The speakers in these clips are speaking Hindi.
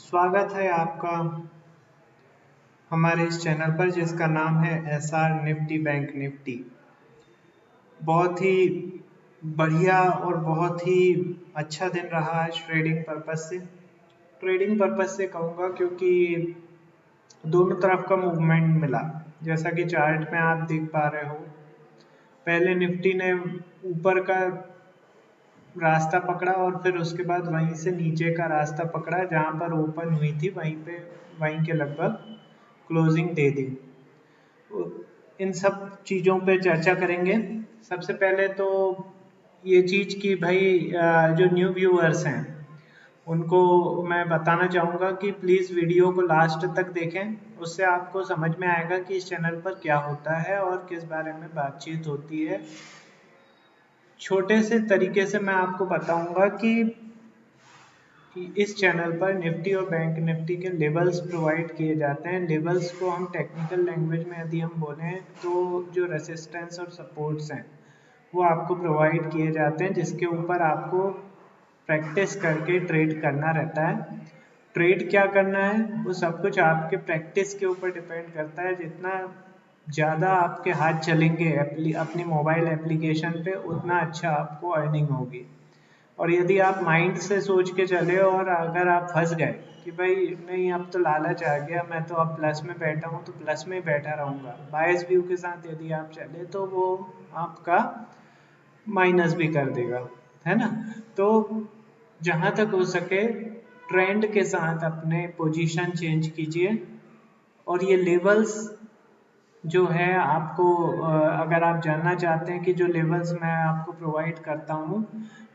स्वागत है आपका हमारे इस चैनल पर जिसका नाम है एसआर निफ्टी बैंक निफ्टी। बहुत ही बढ़िया और बहुत ही अच्छा दिन रहा आज ट्रेडिंग पर्पस से कहूँगा क्योंकि दोनों तरफ का मूवमेंट मिला। जैसा कि चार्ट में आप देख पा रहे हो, पहले निफ्टी ने ऊपर का रास्ता पकड़ा और फिर उसके बाद वहीं से नीचे का रास्ता पकड़ा, जहाँ पर ओपन हुई थी वहीं के लगभग क्लोजिंग दे दी। इन सब चीज़ों पे चर्चा करेंगे। सबसे पहले तो ये चीज़ कि भाई जो न्यू व्यूअर्स हैं उनको मैं बताना चाहूँगा कि प्लीज़ वीडियो को लास्ट तक देखें, उससे आपको समझ में आएगा कि इस चैनल पर क्या होता है और किस बारे में बातचीत होती है। छोटे से तरीके से मैं आपको बताऊंगा कि इस चैनल पर निफ्टी और बैंक निफ्टी के लेवल्स प्रोवाइड किए जाते हैं। लेवल्स को हम टेक्निकल लैंग्वेज में यदि हम बोलें तो जो रेसिस्टेंस और सपोर्ट्स हैं वो आपको प्रोवाइड किए जाते हैं, जिसके ऊपर आपको प्रैक्टिस करके ट्रेड करना रहता है। ट्रेड क्या करना है वो सब कुछ आपके प्रैक्टिस के ऊपर डिपेंड करता है। जितना ज़्यादा आपके हाथ चलेंगे अपनी मोबाइल एप्लीकेशन पे, उतना अच्छा आपको अर्निंग होगी। और यदि आप माइंड से सोच के चले और अगर आप फंस गए कि भाई नहीं अब तो लालच आ गया, मैं तो अब प्लस में बैठा हूँ तो प्लस में ही बैठा रहूँगा, बायस व्यू के साथ यदि आप चले तो वो आपका माइनस भी कर देगा, है ना। तो जहाँ तक हो सके ट्रेंड के साथ अपने पोजीशन चेंज कीजिए। और ये लेवल्स जो है आपको अगर आप जानना चाहते हैं कि जो लेवल्स मैं आपको प्रोवाइड करता हूँ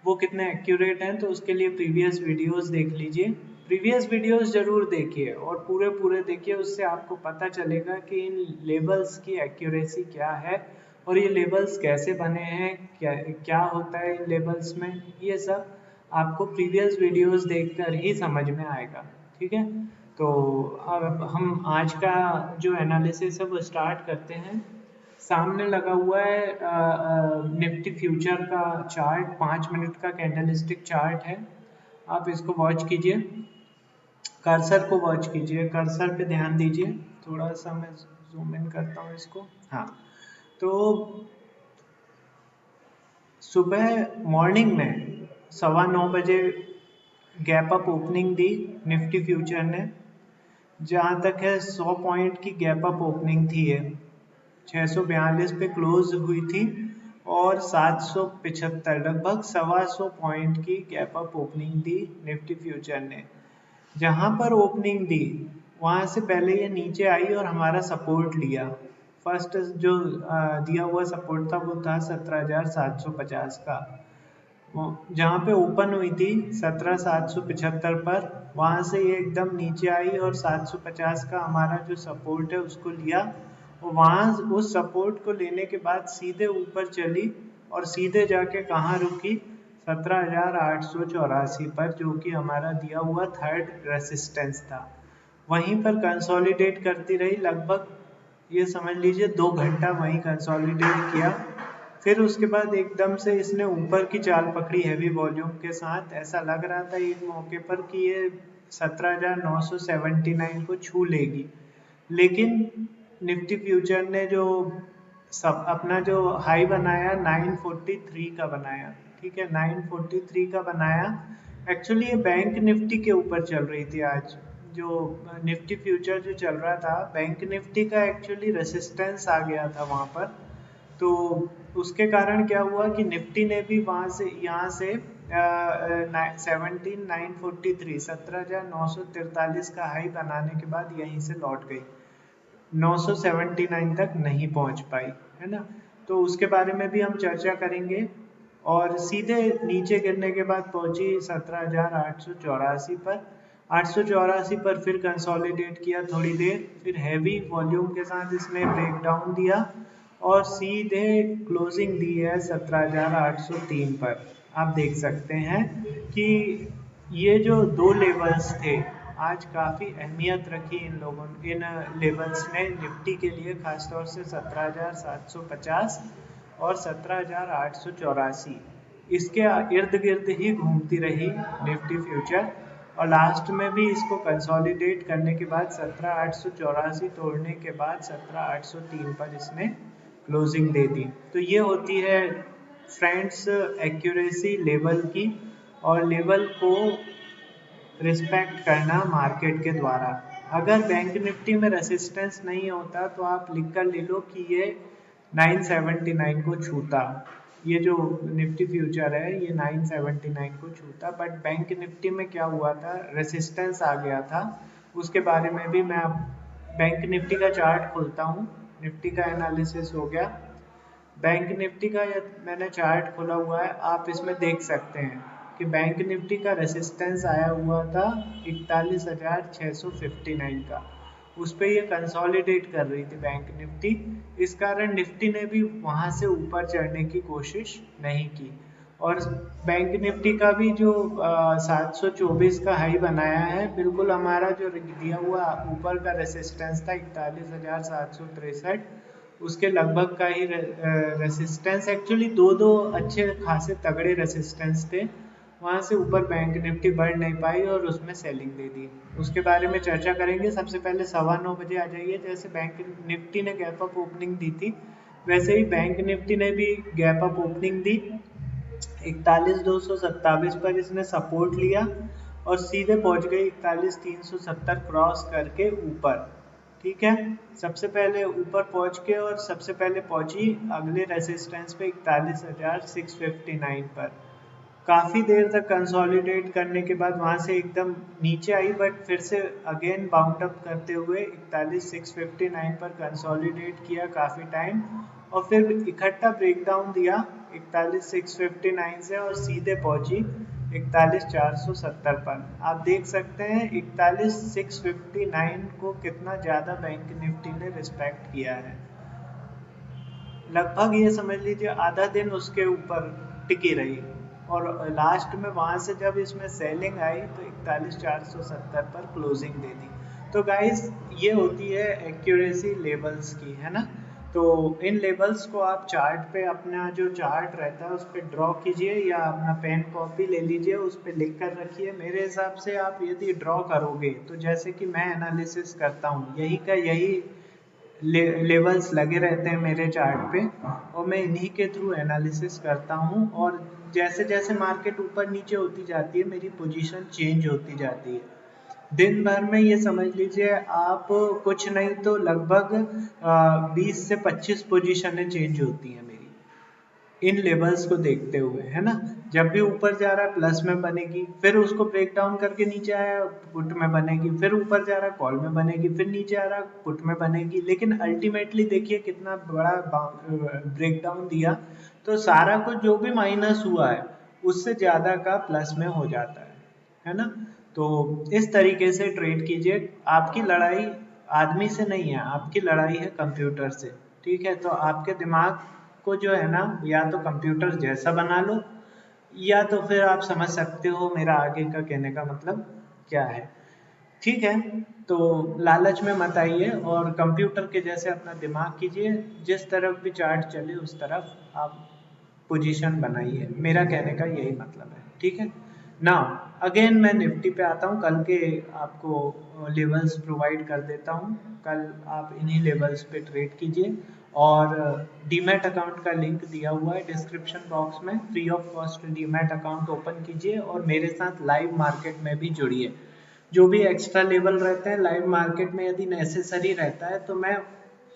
वो कितने एक्यूरेट हैं, तो उसके लिए प्रीवियस वीडियोस देख लीजिए। प्रीवियस वीडियोस जरूर देखिए और पूरे देखिए, उससे आपको पता चलेगा कि इन लेवल्स की एक्यूरेसी क्या है और ये लेवल्स कैसे बने हैं, क्या होता है इन लेवल्स में। ये सब आपको प्रीवियस वीडियोस देखकर ही समझ में आएगा, ठीक है। तो अब हम आज का जो एनालिसिस है वो स्टार्ट करते हैं। सामने लगा हुआ है निफ्टी फ्यूचर का चार्ट, 5 मिनट का कैंडलस्टिक चार्ट है। आप इसको वॉच कीजिए, कर्सर को वॉच कीजिए, कर्सर पे ध्यान दीजिए। थोड़ा सा मैं जूम इन करता हूँ इसको। हाँ, तो सुबह मॉर्निंग में 9:15 बजे गैप अप ओपनिंग दी निफ्टी फ्यूचर ने। जहाँ तक है 100 पॉइंट की गैप अप ओपनिंग थी ये, 642 पे क्लोज हुई थी और 775 लगभग 125 पॉइंट की गैप अप ओपनिंग दी निफ्टी फ्यूचर ने। जहाँ पर ओपनिंग दी वहाँ से पहले ये नीचे आई और हमारा सपोर्ट लिया। फर्स्ट जो दिया हुआ सपोर्ट था वो था 17,750 का। जहाँ पे ओपन हुई थी 17,775 पर, वहाँ से ये एकदम नीचे आई और 750 का हमारा जो सपोर्ट है उसको लिया और वहाँ उस सपोर्ट को लेने के बाद सीधे ऊपर चली और सीधे जाके कहाँ रुकी, 17,884 पर, जो कि हमारा दिया हुआ थर्ड रेसिस्टेंस था। वहीं पर कंसोलिडेट करती रही, लगभग ये समझ लीजिए 2 घंटा वहीं कंसोलिडेट किया। फिर उसके बाद एकदम से इसने ऊपर की चाल पकड़ी हैवी वॉल्यूम के साथ। ऐसा लग रहा था एक मौके पर कि ये 17,979 को छू लेगी, लेकिन निफ्टी फ्यूचर ने जो अपना जो हाई बनाया 943 का बनाया, ठीक है, 943 का बनाया। एक्चुअली ये बैंक निफ्टी के ऊपर चल रही थी आज। जो निफ्टी फ्यूचर जो चल रहा था, बैंक निफ्टी का एक्चुअली रेसिस्टेंस आ गया था वहाँ पर। तो उसके कारण क्या हुआ कि निफ्टी ने भी वहाँ से यहाँ से 17,943 का हाई बनाने के बाद यहीं से लौट गई, 979 तक नहीं पहुँच पाई, है ना। तो उसके बारे में भी हम चर्चा करेंगे। और सीधे नीचे गिरने के बाद पहुंची 17,884 पर। 884 पर फिर कंसोलिडेट किया थोड़ी देर, फिर हैवी वॉल्यूम के साथ इसने ब्रेकडाउन दिया और सीधे क्लोजिंग दी है 17,803 पर। आप देख सकते हैं कि ये जो दो लेवल्स थे आज काफ़ी अहमियत रखी इन लोगों, इन लेवल्स ने निफ्टी के लिए, खासतौर से 17,750 और 17,884। इसके इर्द गिर्द ही घूमती रही निफ्टी फ्यूचर और लास्ट में भी इसको कंसोलिडेट करने के बाद 17,884 तोड़ने के बाद 17,803 पर इसने क्लोजिंग दे दी। तो ये होती है फ्रेंड्स एक्यूरेसी लेवल की, और लेवल को रिस्पेक्ट करना मार्केट के द्वारा। अगर बैंक निफ्टी में रेसिस्टेंस नहीं होता तो आप लिख कर ले लो कि ये 979 को छूता, ये जो निफ्टी फ्यूचर है ये 979 को छूता। बट बैंक निफ्टी में क्या हुआ था, रेसिस्टेंस आ गया था, उसके बारे में भी मैं अब बैंक निफ्टी का चार्ट खोलता हूँ। निफ्टी का एनालिसिस हो गया, बैंक निफ्टी का मैंने चार्ट खोला हुआ है, आप इसमें देख सकते हैं कि बैंक निफ्टी का रेसिस्टेंस आया हुआ था 41,659 का, उस पर ये कंसोलिडेट कर रही थी बैंक निफ्टी। इस कारण निफ्टी ने भी वहां से ऊपर चढ़ने की कोशिश नहीं की, और बैंक निफ्टी का भी जो 724 का हाई बनाया है, बिल्कुल हमारा जो दिया हुआ ऊपर का रेसिस्टेंस था 41,763, उसके लगभग का ही रेसिस्टेंस, एक्चुअली दो अच्छे खासे तगड़े रेसिस्टेंस थे, वहां से ऊपर बैंक निफ्टी बढ़ नहीं पाई और उसमें सेलिंग दे दी। उसके बारे में चर्चा करेंगे। सबसे पहले 9:15 बजे आ जाइए। जैसे बैंक निफ्टी ने गैप अप ओपनिंग दी थी, वैसे ही बैंक निफ्टी ने भी गैप अप ओपनिंग दी, 41,227 पर इसने सपोर्ट लिया और सीधे पहुंच गई 41,370 क्रॉस करके ऊपर। ठीक है, सबसे पहले ऊपर पहुंच के और सबसे पहले पहुंची अगले रेसिस्टेंस पे 41,659 पर। काफी देर तक कंसोलिडेट करने के बाद वहां से एकदम नीचे आई, बट फिर से अगेन बाउंड अप करते हुए 41,659 पर कंसोलिडेट किया काफी टाइम, और फिर इकट्ठा ब्रेकडाउन दिया 41,659 से और सीधे पहुंची 41,470 पर। आप देख सकते हैं 41,659 को कितना ज्यादा बैंक निफ्टी ने रिस्पेक्ट किया है। लगभग ये समझ लीजिए आधा दिन उसके ऊपर टिकी रही, और लास्ट में वहां से जब इसमें सेलिंग आई तो 41,470 पर क्लोजिंग दे दी। तो गाइस ये होती है एक्यूरेसी लेवल्स की, है ना। तो इन लेवल्स को आप चार्ट पे, अपना जो चार्ट रहता है उस पर ड्रॉ कीजिए, या अपना पेन कॉपी ले लीजिए, उस पर लिख कर रखिए। मेरे हिसाब से आप यदि ड्रॉ करोगे तो जैसे कि मैं एनालिसिस करता हूँ, यही का यही लेवल्स लगे रहते हैं मेरे चार्ट पे, और मैं इन्हीं के थ्रू एनालिसिस करता हूँ। और जैसे जैसे मार्केट ऊपर नीचे होती जाती है मेरी पोजीशन चेंज होती जाती है। दिन भर में ये समझ लीजिए आप कुछ नहीं तो लगभग 20 से 25 पोजीशनें चेंज होती हैं मेरी इन लेवल्स को देखते हुए, है ना। जब भी ऊपर जा रहा है प्लस में बनेगी, फिर उसको ब्रेक डाउन करके नीचे आया पुट में बनेगी, फिर ऊपर जा रहा है कॉल में बनेगी, फिर नीचे आ रहा है पुट में बनेगी। लेकिन अल्टीमेटली देखिए कितना बड़ा ब्रेक डाउन दिया, तो सारा कुछ जो भी माइनस हुआ है उससे ज्यादा का प्लस में हो जाता है ना। तो इस तरीके से ट्रेड कीजिए। आपकी लड़ाई आदमी से नहीं है, आपकी लड़ाई है कंप्यूटर से। ठीक है, तो आपके दिमाग को जो है ना, या तो कंप्यूटर जैसा बना लो, या तो फिर आप समझ सकते हो मेरा आगे का कहने का मतलब क्या है। ठीक है, तो लालच में मत आइए और कंप्यूटर के जैसे अपना दिमाग कीजिए, जिस तरफ भी चार्ट चले उस तरफ आप पोजीशन बनाइए। मेरा कहने का यही मतलब है। ठीक है ना। अगेन मैं निफ्टी पे आता हूँ। कल के आपको लेवल्स प्रोवाइड कर देता हूँ, कल आप इन्हीं लेवल्स पे ट्रेड कीजिए। और डीमैट अकाउंट का लिंक दिया हुआ है डिस्क्रिप्शन बॉक्स में, free of cost demat account open कीजिए और मेरे साथ लाइव मार्केट में भी जुड़िए। जो भी एक्स्ट्रा लेवल रहते हैं लाइव मार्केट में, यदि नेसेसरी रहता है तो मैं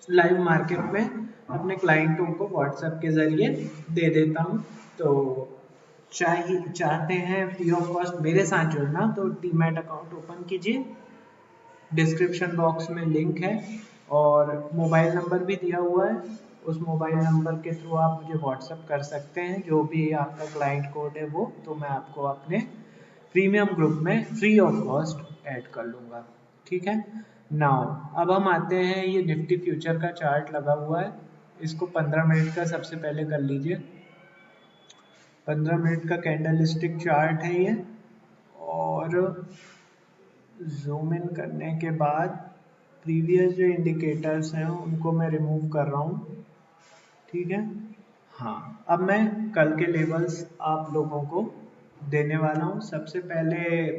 लाइव मार्केट में अपने क्लाइंटों को व्हाट्सएप के जरिए दे देता हूँ। तो चाहते हैं फ्री ऑफ कॉस्ट मेरे साथ जुड़ना, तो डीमैट अकाउंट ओपन कीजिए, डिस्क्रिप्शन बॉक्स में लिंक है और मोबाइल नंबर भी दिया हुआ है। उस मोबाइल नंबर के थ्रू आप मुझे व्हाट्सएप कर सकते हैं, जो भी आपका क्लाइंट कोड है वो, तो मैं आपको अपने प्रीमियम ग्रुप में फ्री ऑफ कॉस्ट ऐड कर लूँगा। ठीक है। नाउ अब हम आते हैं, ये निफ्टी फ्यूचर का चार्ट लगा हुआ है, इसको 15 मिनट का सबसे पहले कर लीजिए। 15 मिनट का कैंडल स्टिक चार्ट है ये, और जूम इन करने के बाद प्रीवियस जो इंडिकेटर्स हैं उनको मैं रिमूव कर रहा हूँ। ठीक है। हाँ, अब मैं कल के लेवल्स आप लोगों को देने वाला हूँ। सबसे पहले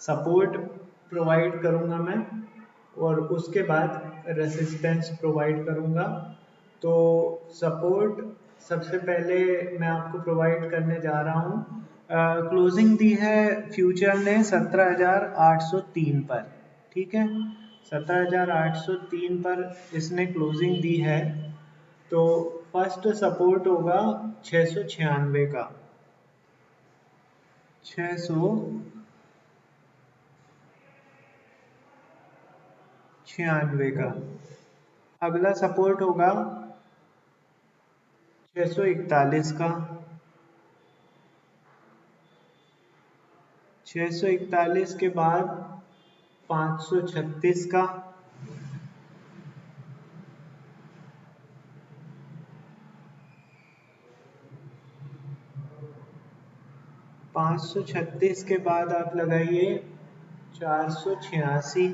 सपोर्ट प्रोवाइड करूँगा मैं और उसके बाद रेसिस्टेंस प्रोवाइड करूँगा। तो सपोर्ट सबसे पहले मैं आपको प्रोवाइड करने जा रहा हूँ। क्लोजिंग दी है फ्यूचर ने 17,803 पर, ठीक है, 17,803 पर इसने क्लोजिंग दी है। तो फर्स्ट सपोर्ट होगा 696 का, 696 का। अगला सपोर्ट होगा 641 का, 641 के बाद 536 का, 536 के बाद आप लगाइए 486,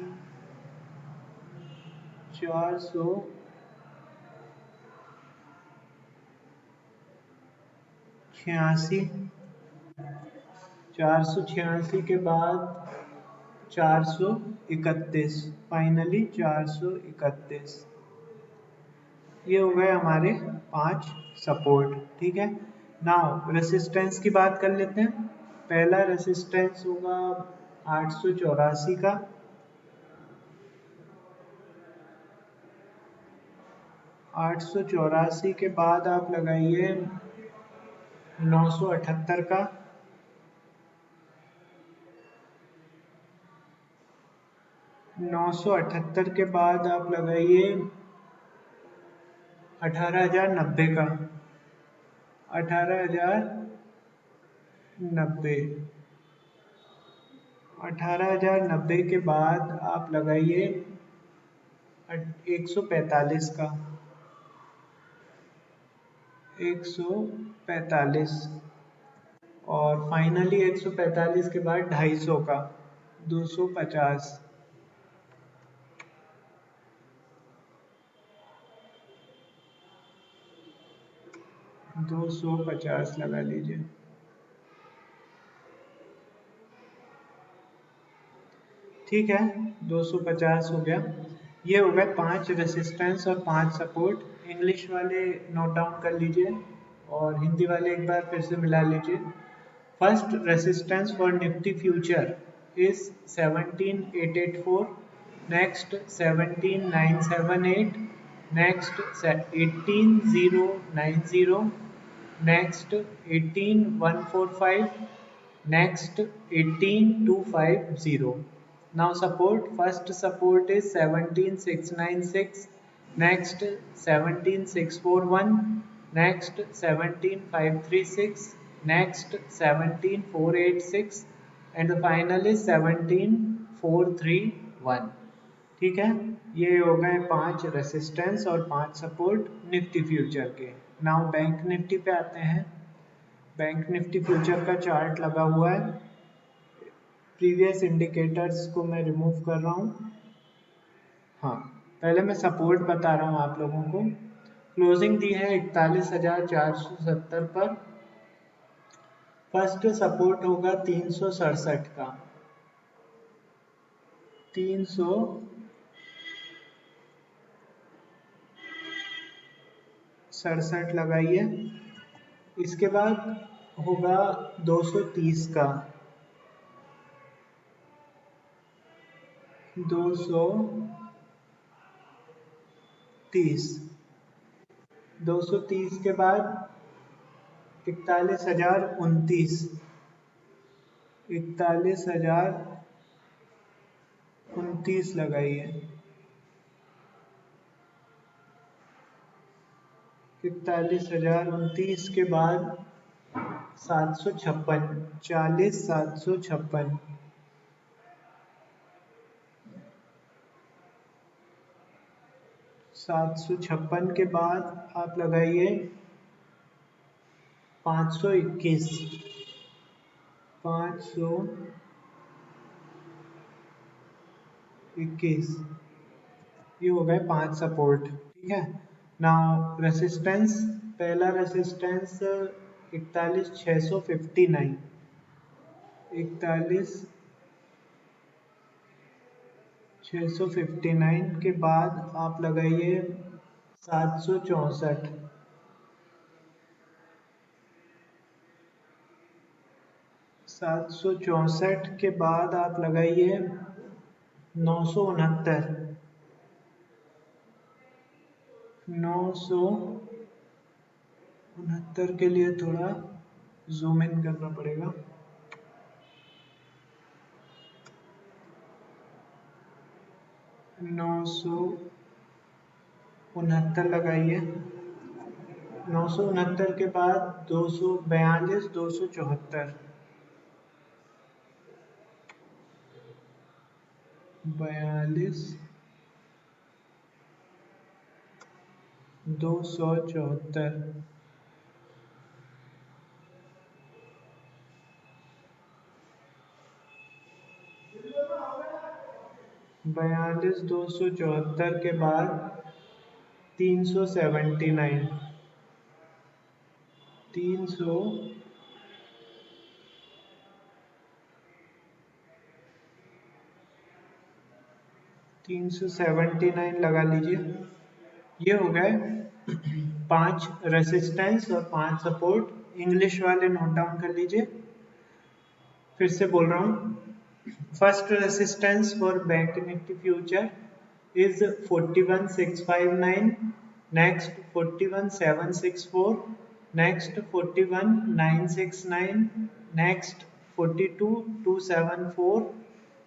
486, 486 के बाद 431, फाइनली 431। ये हो गए हमारे 5 सपोर्ट, ठीक है। नाउ रेसिस्टेंस की बात कर लेते हैं। पहला रेसिस्टेंस होगा 884 का, 884 के बाद आप लगाइए 978 का, 978 के बाद आप लगाइए 18,090 का, 18,090, 18,090 के बाद आप लगाइए 145 का, 145, और फाइनली 145 के बाद 250 का, 250, 250 लगा लीजिए। ठीक है, 250 हो गया। ये हो गए 5 रेसिस्टेंस और 5 सपोर्ट। इंग्लिश वाले नोट डाउन कर लीजिए और हिंदी वाले एक बार फिर से मिला लीजिए। First resistance for Nifty future is 17,884, next 17,978, next 18,090, next 18,145, next 18,250. Now support, first support is 17,696, next 17,641, next 17,536, next 17,486 and the final is 17,431. ठीक है, ये हो गए 5 रेसिस्टेंस और 5 सपोर्ट निफ्टी फ्यूचर के। नाउ बैंक निफ्टी पे आते हैं। बैंक निफ्टी फ्यूचर का चार्ट लगा हुआ है। प्रीवियस इंडिकेटर्स को मैं रिमूव कर रहा हूँ। हाँ, पहले मैं सपोर्ट बता रहा हूँ आप लोगों को। क्लोजिंग दी है 41,470 पर। फर्स्ट सपोर्ट होगा 367 का, 367 लगाइए। इसके बाद होगा 230 का, 230, 230 के बाद 41,029, 41,029 लगाइए। 41,029 के बाद 756, 40,756, 756 के बाद आप लगाइए 521, 521। ये हो गए 5 सपोर्ट, ठीक है। नाउ रेसिस्टेंस, पहला रेसिस्टेंस 41,659, 41,659 659 के बाद आप लगाइए 764। 764 के बाद आप लगाइए 969। 969 के लिए थोड़ा जूम इन करना पड़ेगा। 969 लगाइए। 969 के बाद 242, 274। 42, 274। 42, 274 के बाद 379। 379 लगा लीजिए। ये हो गए 5 रेसिस्टेंस और 5 सपोर्ट। इंग्लिश वाले नोट डाउन कर लीजिए। फिर से बोल रहा हूँ। First resistance for bank Nifty future is 41659, next 41764, next 41969, next 42274,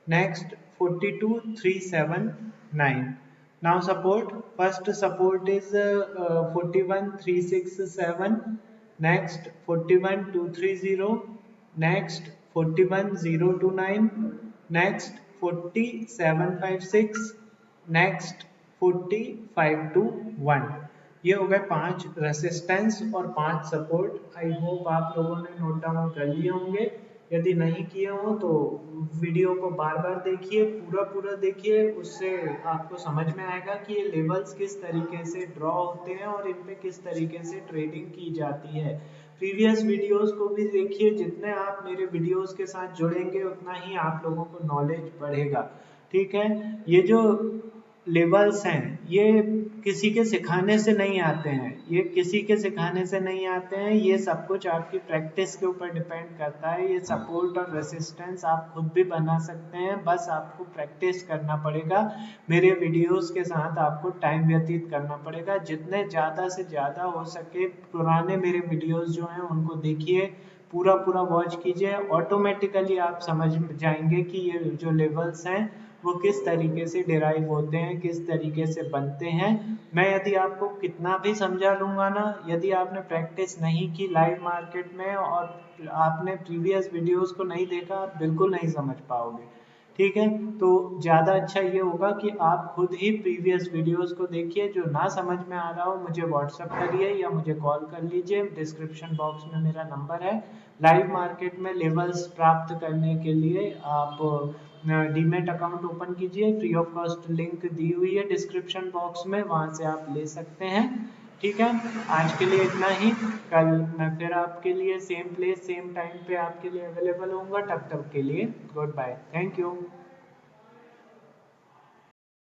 next 42379. Now support, first support is 41367, next 41230, next 41029, next 40756, next 4521। ये हो गए 5 रेसिस्टेंस और 5 सपोर्ट। आई होप आप लोगों ने नोट डाउन कर लिए होंगे। यदि नहीं किए हो तो वीडियो को बार बार देखिए, पूरा देखिए, उससे आपको समझ में आएगा कि ये लेवल्स किस तरीके से ड्रॉ होते हैं और इन पे किस तरीके से ट्रेडिंग की जाती है। प्रीवियस वीडियोस को भी देखिए। जितने आप मेरे वीडियोस के साथ जुड़ेंगे उतना ही आप लोगों को नॉलेज बढ़ेगा। ठीक है। ये जो लेवल्स हैं ये किसी के सिखाने से नहीं आते हैं, ये किसी के सिखाने से नहीं आते हैं। ये सब कुछ आपकी प्रैक्टिस के ऊपर डिपेंड करता है। ये सपोर्ट और रेसिस्टेंस आप खुद भी बना सकते हैं, बस आपको प्रैक्टिस करना पड़ेगा। मेरे वीडियोस के साथ आपको टाइम व्यतीत करना पड़ेगा। जितने ज़्यादा से ज़्यादा हो सके पुराने मेरे वीडियोस जो हैं उनको देखिए, पूरा वॉच कीजिए। ऑटोमेटिकली आप समझ जाएंगे कि ये जो लेवल्स हैं वो किस तरीके से डिराइव होते हैं, किस तरीके से बनते हैं। मैं यदि आपको कितना भी समझा लूँगा ना, यदि आपने प्रैक्टिस नहीं की लाइव मार्केट में और आपने प्रीवियस वीडियोस को नहीं देखा, आप बिल्कुल नहीं समझ पाओगे। ठीक है। तो ज़्यादा अच्छा ये होगा कि आप खुद ही प्रीवियस वीडियोस को देखिए। जो ना समझ में आ रहा हो मुझे व्हाट्सअप करिए या मुझे कॉल कर लीजिए। डिस्क्रिप्शन बॉक्स में मेरा नंबर है। लाइव मार्केट में लेवल्स प्राप्त करने के लिए आप डीमेट अकाउंट ओपन कीजिए। फ्री ऑफ कॉस्ट लिंक दी हुई है डिस्क्रिप्शन बॉक्स में, वहाँ से आप ले सकते हैं। ठीक है। आज के लिए इतना ही। कल मैं फिर आपके लिए सेम प्लेस सेम टाइम पे आपके लिए अवेलेबल होऊंगा। तब तक के लिए गुड बाय। Thank you.